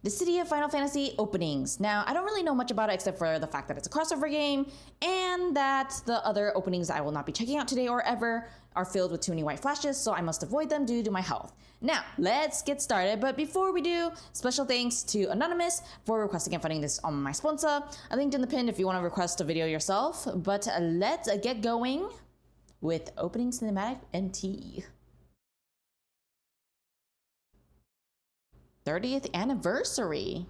Dissidia Final Fantasy openings. Now, I don't really know much about it except for the fact that it's a crossover game and that the other openings I will not be checking out today or ever are filled with too many white flashes, so I must avoid them due to my health. Now, let's get started, but before we do, special thanks to Anonymous for requesting and funding this on my sponsor. I linked in the pin if you want to request a video yourself, but let's get going with opening cinematic NT. 30th anniversary.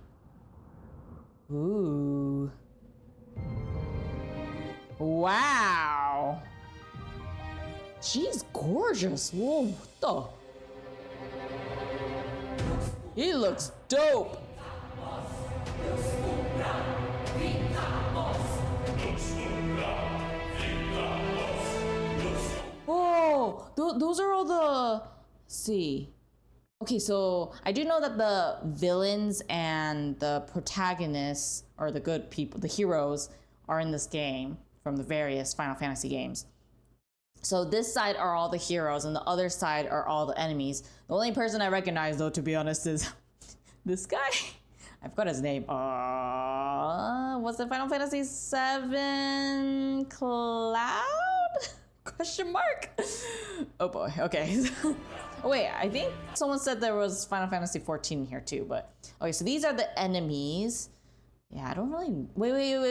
Ooh. Wow. She's gorgeous. Whoa, what the? He looks dope. Oh, those are all the... Let's see. Okay, so I do know that the villains and the protagonists, or the good people, the heroes, are in this game from the various Final Fantasy games. So this side are all the heroes and the other side are all the enemies. The only person I recognize, though, to be honest, is this guy. I forgot his name. Was it Final Fantasy VII Cloud? Question mark? Oh boy, okay. Oh wait, I think someone said there was Final Fantasy 14 here too, but... Okay, so these are the enemies. Yeah, I don't really...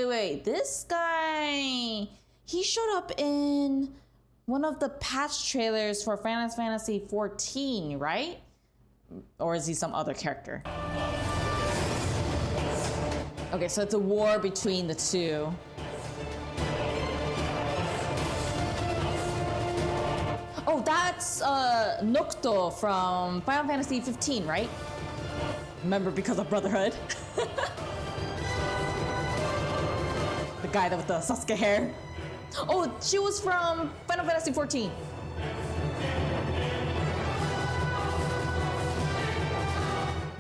Wait. This guy... He showed up in one of the patch trailers for Final Fantasy 14, right? Or is he some other character? Okay, so it's a war between the two. Oh, that's Nocto from Final Fantasy 15, right? Remember, because of Brotherhood. The guy with the Sasuke hair. Oh, she was from Final Fantasy 14.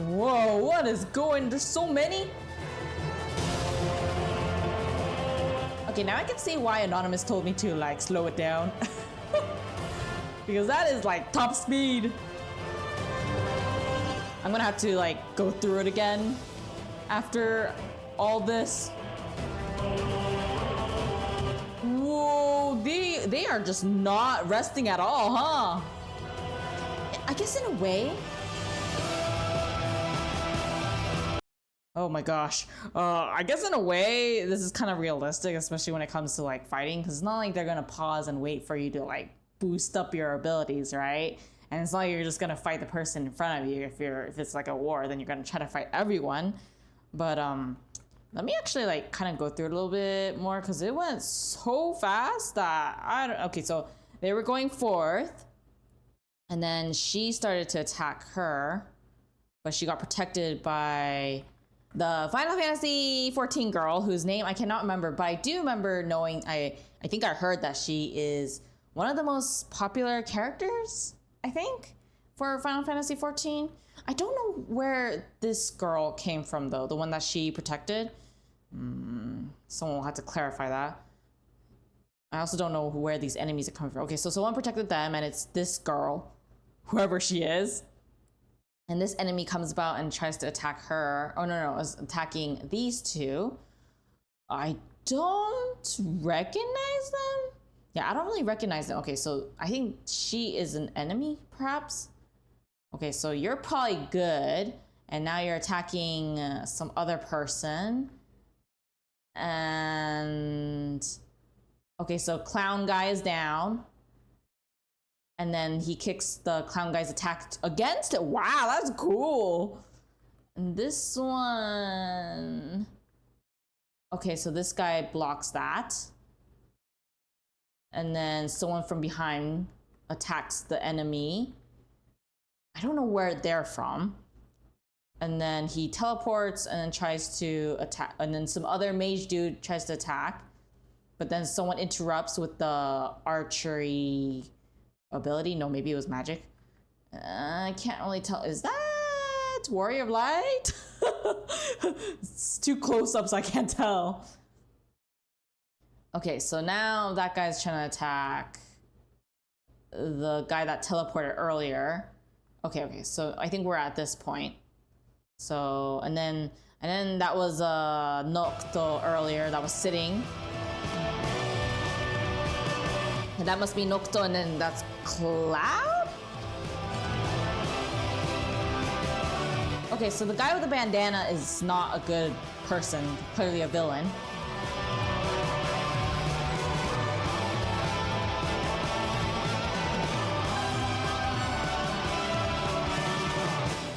Whoa, what is going? There's so many. Okay, now I can see why Anonymous told me to like slow it down. Because that is like top speed. I'm gonna have to like go through it again after all this. Whoa, they are just not resting at all, huh? I guess in a way. Oh my gosh. I guess in a way, this is kind of realistic, especially when it comes to like fighting, because it's not like they're gonna pause and wait for you to like boost up your abilities, right? And it's not like you're just gonna fight the person in front of you. If it's like a war, then you're gonna try to fight everyone. But let me actually like kind of go through it a little bit more, because it went so fast that I don't... Okay, so they were going forth, and then she started to attack her, but she got protected by the Final Fantasy 14 girl, whose name I cannot remember, but I do remember knowing, I think I heard that she is one of the most popular characters, I think, for Final Fantasy 14. I don't know where this girl came from, though, the one that she protected. Someone will have to clarify that. I also don't know where these enemies are coming from. Okay, so someone protected them, and it's this girl, whoever she is. And this enemy comes about and tries to attack her. Oh, no, it's attacking these two. I don't recognize them. Yeah, I don't really recognize them. Okay, so I think she is an enemy, perhaps. Okay, so you're probably good. And now you're attacking some other person. And... Okay, so clown guy is down. And then he kicks the clown guy's attack against it. Wow, that's cool. And this one... Okay, so this guy blocks that. And then someone from behind attacks the enemy. I don't know where they're from. And then he teleports and then tries to attack. And then some other mage dude tries to attack. But then someone interrupts with the archery ability. No, maybe it was magic. I can't really tell. Is that Warrior of Light? It's too close up, so I can't tell. Okay, so now that guy's trying to attack the guy that teleported earlier. Okay, so I think we're at this point. So, and then that was Nocto earlier that was sitting. And that must be Nocto, and then that's Cloud? Okay, so the guy with the bandana is not a good person, clearly a villain.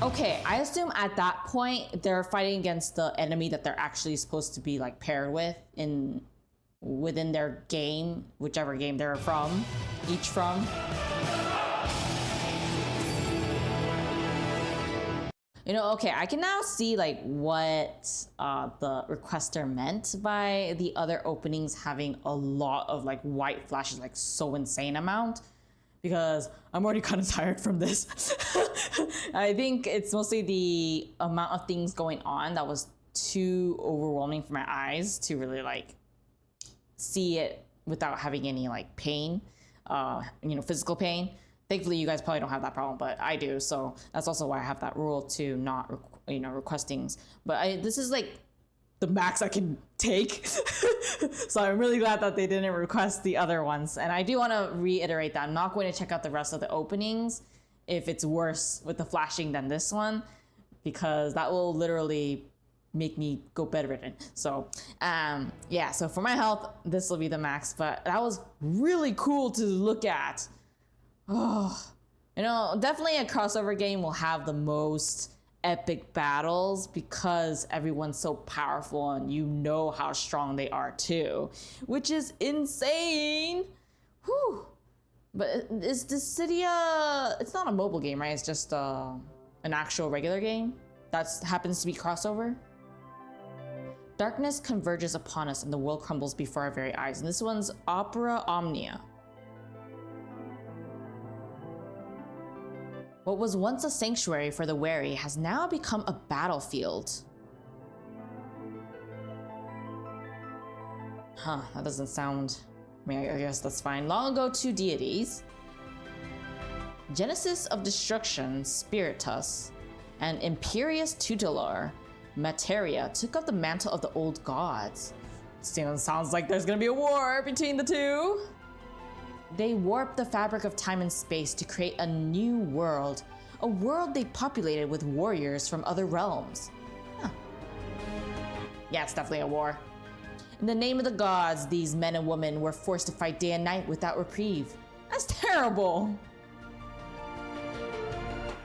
Okay, I assume at that point they're fighting against the enemy that they're actually supposed to be like paired with within their game, whichever game they're from, each from. You know, okay, I can now see like what the requester meant by the other openings having a lot of like white flashes, like so insane amount. Because I'm already kind of tired from this. I think it's mostly the amount of things going on that was too overwhelming for my eyes to really like see it without having any like pain, physical pain. Thankfully, you guys probably don't have that problem, but I do. So that's also why I have that rule to not, requestings. But this is like the max I can take. So I'm really glad that they didn't request the other ones. And I do want to reiterate that I'm not going to check out the rest of the openings if it's worse with the flashing than this one, because that will literally make me go bedridden. So yeah, so for my health, this will be the max, but that was really cool to look at. Oh, definitely a crossover game will have the most epic battles because everyone's so powerful and you know how strong they are too, which is insane. Whew. But is Dissidia, it's not a mobile game, right? It's just an actual regular game that happens to be crossover. Darkness converges upon us and the world crumbles before our very eyes. And this one's Opera Omnia. What was once a sanctuary for the wary has now become a battlefield. Huh, that doesn't sound... I guess that's fine. Long ago, two deities, Genesis of Destruction, Spiritus, and Imperious Tutelar, Materia, took up the mantle of the old gods. Sounds like there's gonna be a war between the two. They warped the fabric of time and space to create a new world, a world they populated with warriors from other realms. Huh. Yeah, it's definitely a war. In the name of the gods, these men and women were forced to fight day and night without reprieve. That's terrible!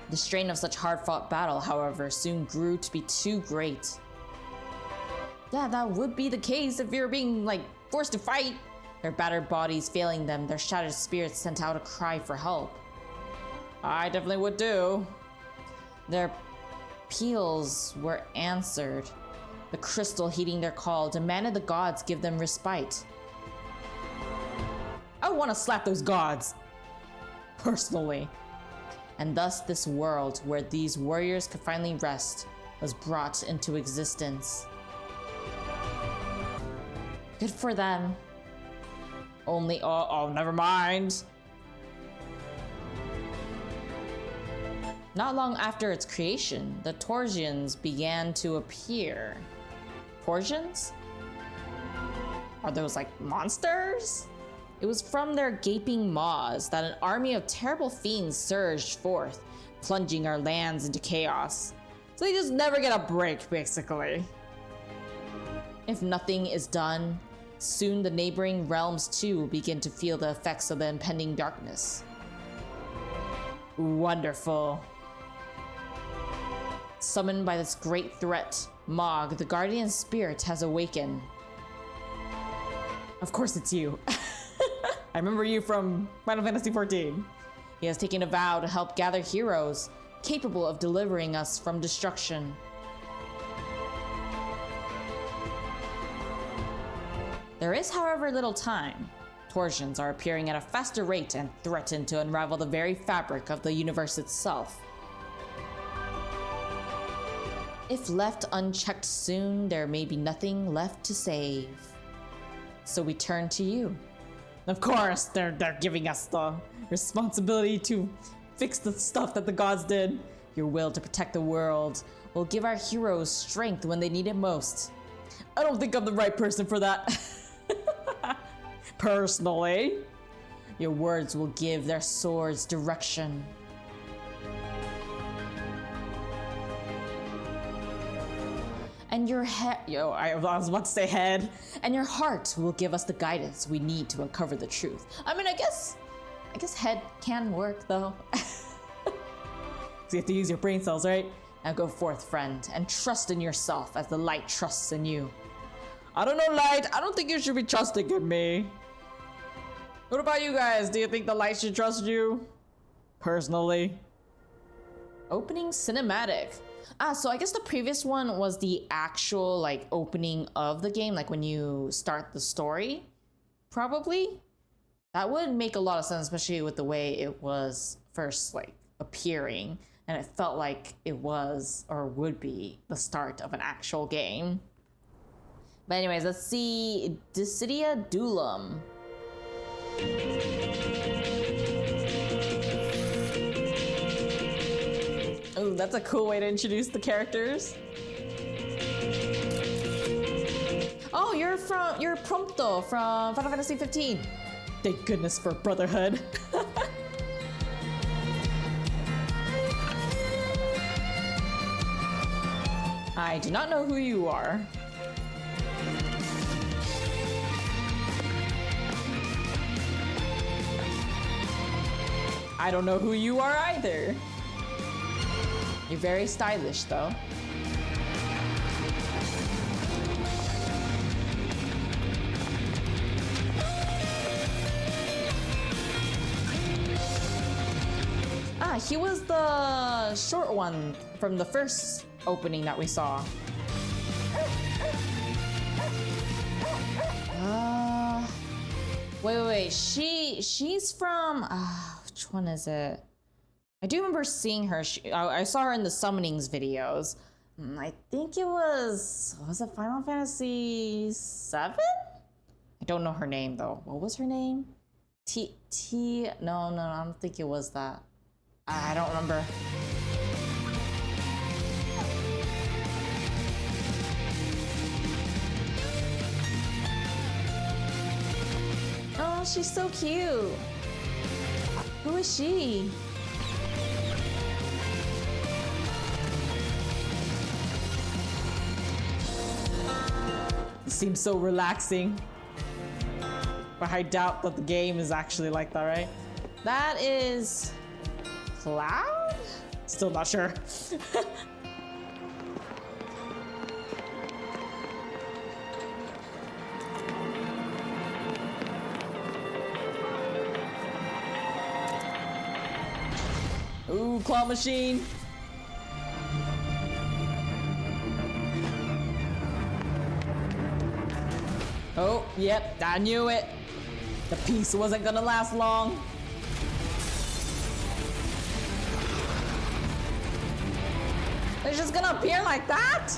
The strain of such hard-fought battle, however, soon grew to be too great. Yeah, that would be the case if you're being, forced to fight. Their battered bodies failing them, their shattered spirits sent out a cry for help. I definitely would do. Their appeals were answered. The crystal, heeding their call, demanded the gods give them respite. I want to slap those gods, personally. And thus this world, where these warriors could finally rest, was brought into existence. Good for them. Only, oh, never mind. Not long after its creation, the Torsians began to appear. Torsians? Are those monsters? It was from their gaping maws that an army of terrible fiends surged forth, plunging our lands into chaos. So they just never get a break, basically. If nothing is done, soon the neighboring realms too will begin to feel the effects of the impending darkness. Wonderful. Summoned by this great threat, Mog, the guardian spirit, has awakened. Of course it's you. I remember you from Final Fantasy XIV. He has taken a vow to help gather heroes, capable of delivering us from destruction. There is, however, little time. Torsions are appearing at a faster rate and threaten to unravel the very fabric of the universe itself. If left unchecked soon, there may be nothing left to save. So we turn to you. Of course, they're giving us the responsibility to fix the stuff that the gods did. Your will to protect the world will give our heroes strength when they need it most. I don't think I'm the right person for that. Personally. Your words will give their swords direction. And your head, I was about to say head. And your heart will give us the guidance we need to uncover the truth. I mean, I guess head can work though. So you have to use your brain cells, right? Now go forth, friend, and trust in yourself as the light trusts in you. I don't know, light. I don't think you should be trusting in me. What about you guys? Do you think the light should trust you? Personally. Opening cinematic. So I guess the previous one was the actual like opening of the game, like when you start the story, probably. That would make a lot of sense, especially with the way it was first like appearing, and it felt like it was or would be the start of an actual game. But anyways, let's see Dissidia Dulum. Oh, that's a cool way to introduce the characters. Oh, you're Prompto from Final Fantasy 15. Thank goodness for Brotherhood. I do not know who you are. I don't know who you are either. You're very stylish, though. He was the short one from the first opening that we saw. Wait. She's from, which one is it? I do remember seeing her. I saw her in the summonings videos. I think it was it Final Fantasy 7? I don't know her name though. What was her name? No, I don't think it was that. I don't remember. Oh, she's so cute. Who is she? It seems so relaxing. But I doubt that the game is actually like that, right? That is Cloud? Still not sure. Ooh, claw machine. Oh, yep, I knew it. The piece wasn't gonna last long. It's just gonna appear like that?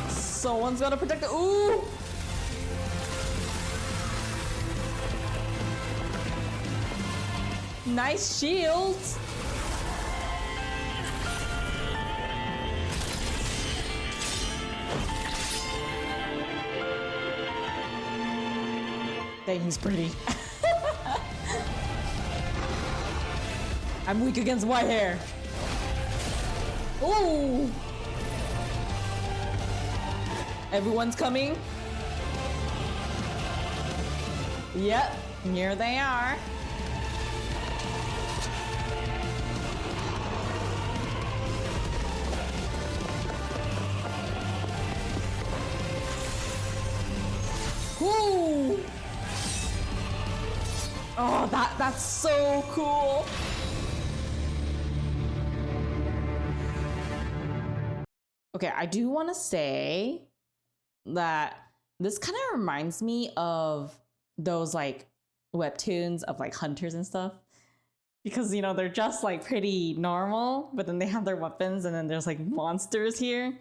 Someone's gonna protect it. Ooh! Nice shields. Dang, he's pretty. I'm weak against white hair. Ooh! Everyone's coming. Yep, here they are. Ooh! Oh, that's so cool. Okay, I do want to say that this kind of reminds me of those like webtoons of like hunters and stuff. because you know they're just like pretty normal, but then they have their weapons, and then there's like monsters here.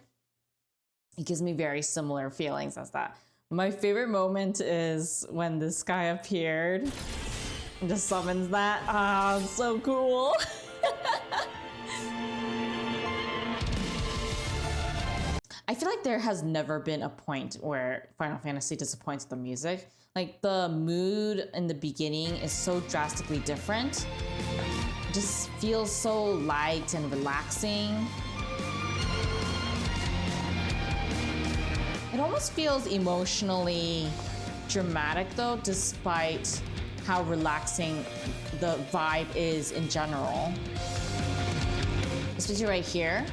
It gives me very similar feelings as that. My favorite moment is when this guy appeared and just summons that. Ah, so cool. I feel like there has never been a point where Final Fantasy disappoints with the music. Like the mood in the beginning is so drastically different. It just feels so light and relaxing. It almost feels emotionally dramatic though, despite how relaxing the vibe is in general. Especially right here,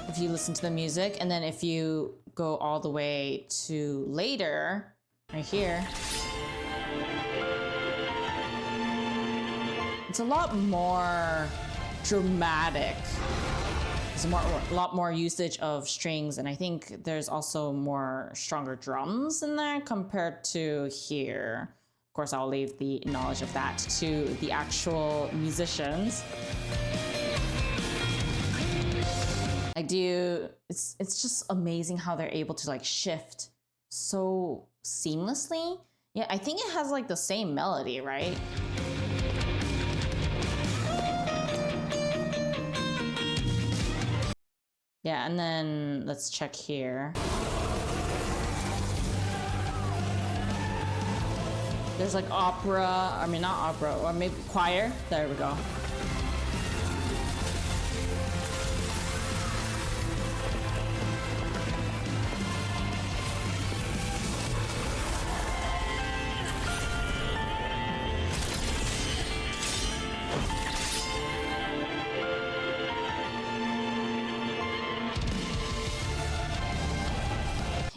if you listen to the music, and then if you go all the way to later, right here, it's a lot more dramatic. There's a lot more usage of strings, and I think there's also more stronger drums in there compared to here. Of course, I'll leave the knowledge of that to the actual musicians. It's just amazing how they're able to like shift so seamlessly. Yeah, I think it has like the same melody, right? Yeah, and then let's check here. There's like opera, I mean not opera, or maybe choir. There we go.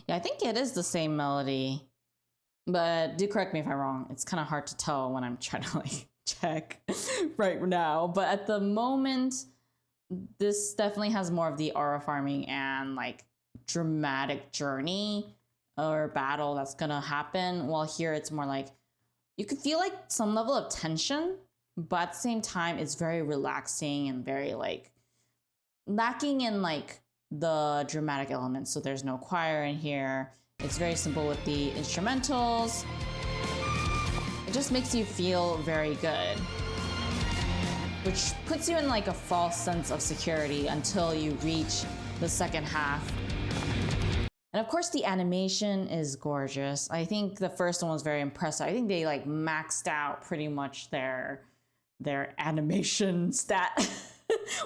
Yeah, I think it is the same melody, but do correct me if I'm wrong. It's kind of hard to tell when I'm trying to like check right now. But at the moment, this definitely has more of the aura farming and like dramatic journey or battle that's gonna happen. While here it's more like, you could feel like some level of tension, but at the same time, it's very relaxing and very like lacking in like the dramatic elements. So there's no choir in here. It's very simple with the instrumentals. It just makes you feel very good, which puts you in like a false sense of security until you reach the second half. And of course the animation is gorgeous. I think the first one was very impressive. I think they like maxed out pretty much their animation stat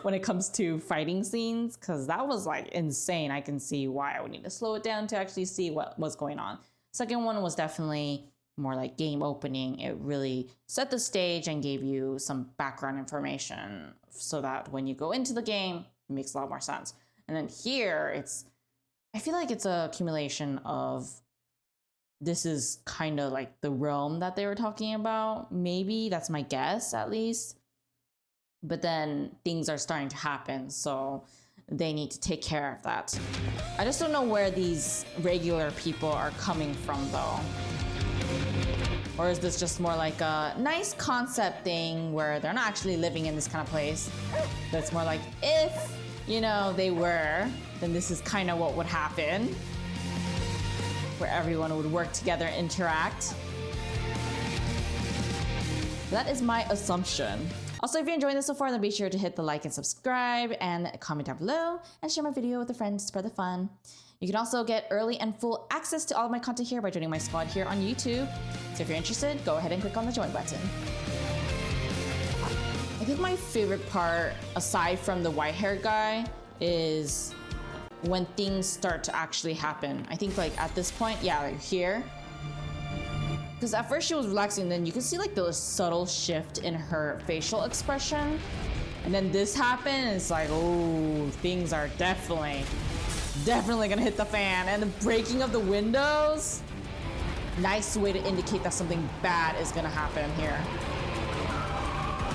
when it comes to fighting scenes, because that was like insane. I can see why I would need to slow it down to actually see what was going on. Second one was definitely more like game opening. It really set the stage and gave you some background information so that when you go into the game, it makes a lot more sense. And then here, I feel like it's a accumulation of, this is kind of like the realm that they were talking about. Maybe that's my guess, at least. But then things are starting to happen, so they need to take care of that. I just don't know where these regular people are coming from though. Or is this just more like a nice concept thing where they're not actually living in this kind of place? That's more like, if, you know, they were, then this is kind of what would happen, where everyone would work together, interact. That is my assumption. Also, if you're enjoying this so far, then be sure to hit the like and subscribe and comment down below and share my video with a friend to spread the fun. You can also get early and full access to all of my content here by joining my squad here on YouTube. So if you're interested, go ahead and click on the join button. I think my favorite part, aside from the white-haired guy, is when things start to actually happen. I think like at this point, yeah, like here. Because at first she was relaxing, then you can see like the subtle shift in her facial expression. And then this happened, and it's like, oh, things are definitely gonna hit the fan. And the breaking of the windows, nice way to indicate that something bad is gonna happen here.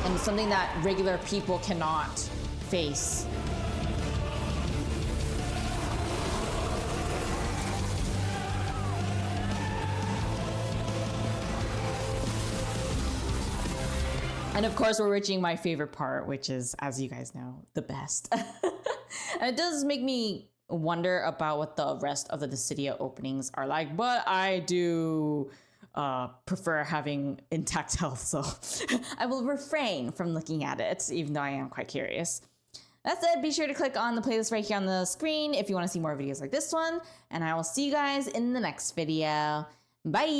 And something that regular people cannot face. And of course, we're reaching my favorite part, which is, as you guys know, the best. And it does make me wonder about what the rest of the Dissidia openings are like, but I do prefer having intact health, so I will refrain from looking at it, even though I am quite curious. That said, be sure to click on the playlist right here on the screen if you want to see more videos like this one, and I will see you guys in the next video. Bye!